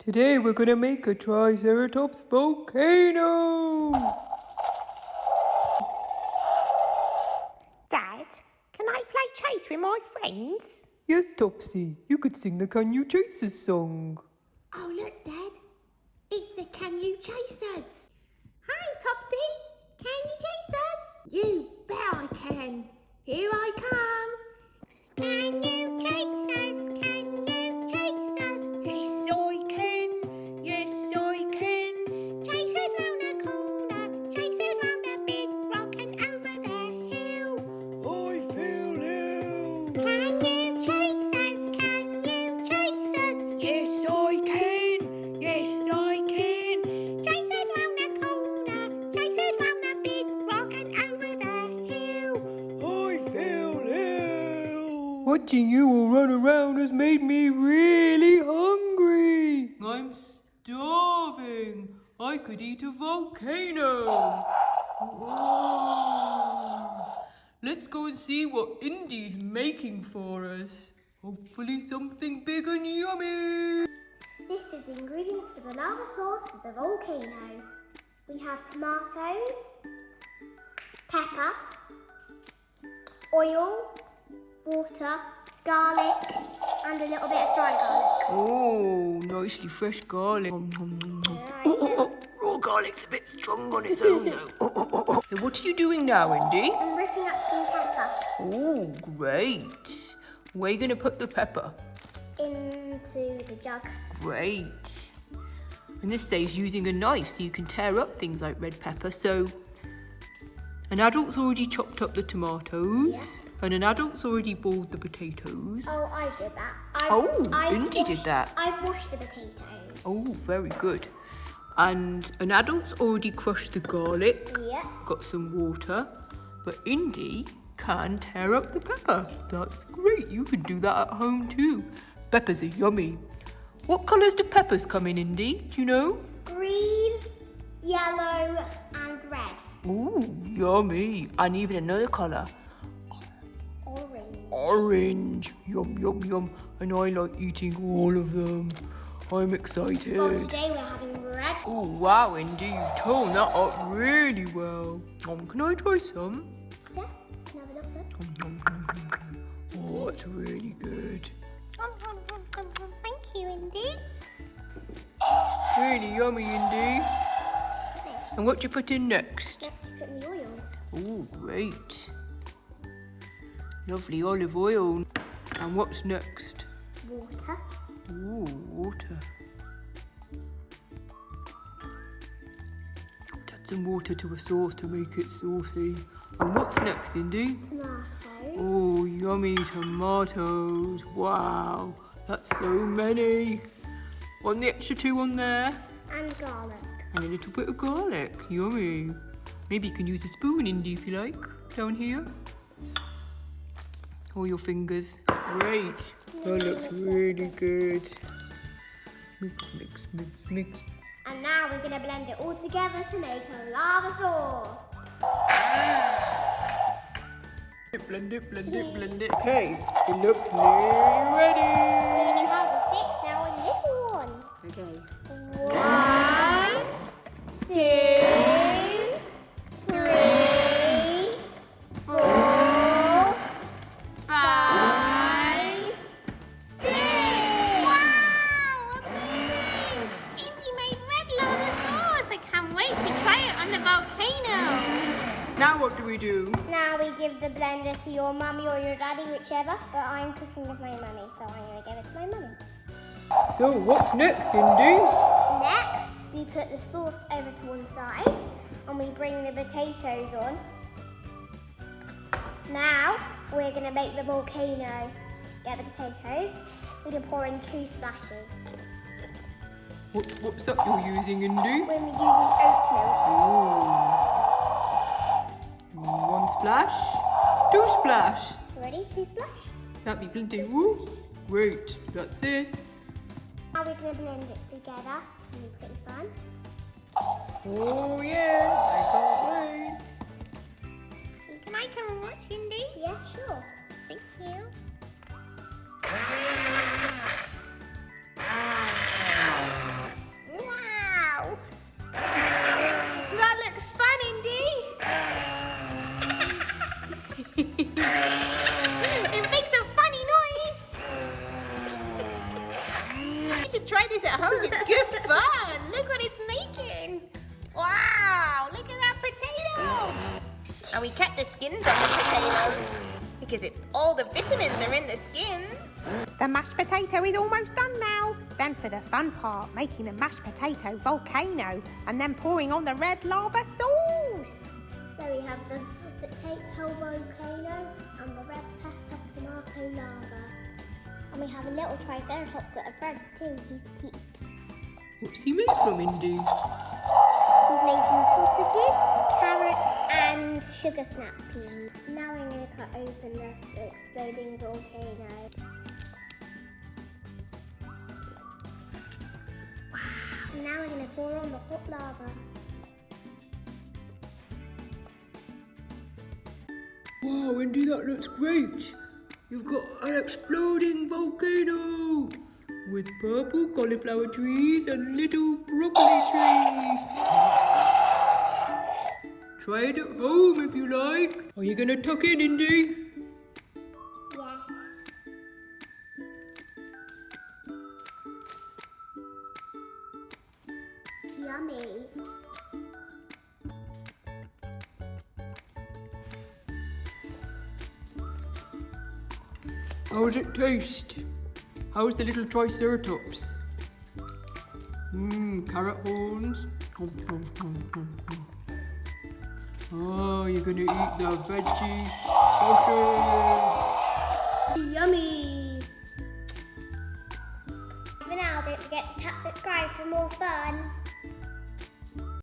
Today we're gonna make a Triceratops volcano! Dad, can I play chase with my friends? Yes, Topsy, you could sing the Can You Chase Us song. Oh, look, Dad. It's the Can You Chase Us? Hi, Topsy. Can you chase us? You bet I can. Here I come. Can you chase us? Can you chase us? Yes, I can. Yes, I can. Chase us round the corner. Chase us round the big rock and over the hill. I feel ill! Can you chase us? Can you chase us? Yes, I can. Yes, I can. Chase us round the corner. Chase us round the big rock and over the hill. I feel ill! Watching you all run around has made me really hungry! I'm starving! I could eat a volcano! Whoa. Let's go and see what Indy's making for us. Hopefully something big and yummy! This is the ingredients for the lava sauce for the volcano. We have tomatoes, pepper, oil, water, garlic, and a little bit of dry garlic. Oh, nicely fresh garlic. Raw garlic's a bit strong on its own though. So what are you doing now, Indy? I'm ripping up some pepper Oh, great. Where are you going to put the pepper? into the jug. Great. And this says using a knife so you can tear up things like red pepper. So an adult's already chopped up the tomatoes and an adult's already boiled the potatoes. Oh, I did that. Indy did that. I've washed the potatoes. Oh, very good. And an adult's already crushed the garlic, Yeah. got some water, but Indy can tear up the pepper. That's great. You can do that at home too. Peppers are yummy. What colours do peppers come in, Indy? Do you know? Green, yellow, and red. Ooh, yummy. And even another colour. Orange. Orange. Yum, yum, yum. And I like eating all of them. I'm excited. Well, today we're having red. Oh, wow, Indy. You toned that up really well. Can I try some? Yeah, can I have a look good? Oh, it's really good. Thank you, Indy. Really yummy, Indy. And what do you put in next? Next, you put in the oil. Oh, great. Lovely olive oil. And what's next? Water. Ooh, water. Add some water to a sauce to make it saucy. And what's next, Indy? Tomatoes. Oh, yummy tomatoes. Wow, that's so many. Want the extra two on there? And garlic. And a little bit of garlic. Yummy. Maybe you can use a spoon, Indy, if you like, down here. Or your fingers. Great. That looks really good. Mix, mix, mix, mix. And now we're going to blend it all together to make a lava sauce. Blend it, blend it, blend it. Okay, it looks nearly ready. We're going to have the 6 now in this one. Okay. 1, 2, 3, 4, 5, 6. Wow, amazing! Indy made red lava sauce. I can't wait to try it on the volcano. Now what do we do? Now we give the blender to your mummy or your daddy, whichever. But I'm cooking with my mummy, so I'm going to give it to my mummy. So what's next, Indy? Next, we put the sauce over to one side and we bring the potatoes on. Now, we're going to make the volcano. Get the potatoes. We're going to pour in 2 splashes. What's that you're using, Indy? We're using oat milk. Ooh. 1 splash, 2 splash. Ready? 2 splash. That'd be plenty. Woo. Great, that's it. Now we're going to blend it together. It's going to be pretty fun. Oh yeah, I can't wait. Can I come and watch, Indy? Yeah, sure. Thank you. should try this at home. It's good fun. Look what it's making. Wow, look at that potato. And we cut the skins off the potato because all the vitamins are in the skins. The mashed potato is almost done now. Then for the fun part, making the mashed potato volcano and then pouring on the red lava sauce. So we have the potato volcano and the red pepper tomato lava. And we have a little Triceratops at the front too. He's cute. What's he made from, Indy? He's made from sausages, carrots and sugar snap peas. Now I'm going to cut open the exploding volcano. Wow. And now we're going to pour on the hot lava. Wow, Indy, that looks great. You've got an exploding volcano with purple cauliflower trees and little broccoli trees. Try it at home if you like. Are you going to tuck in, Indy? Yes. Yummy. How does it taste? How's the little Triceratops? Carrot horns. Oh, you're gonna eat the veggies. Sausage. Yummy. For now, don't forget to tap subscribe for more fun.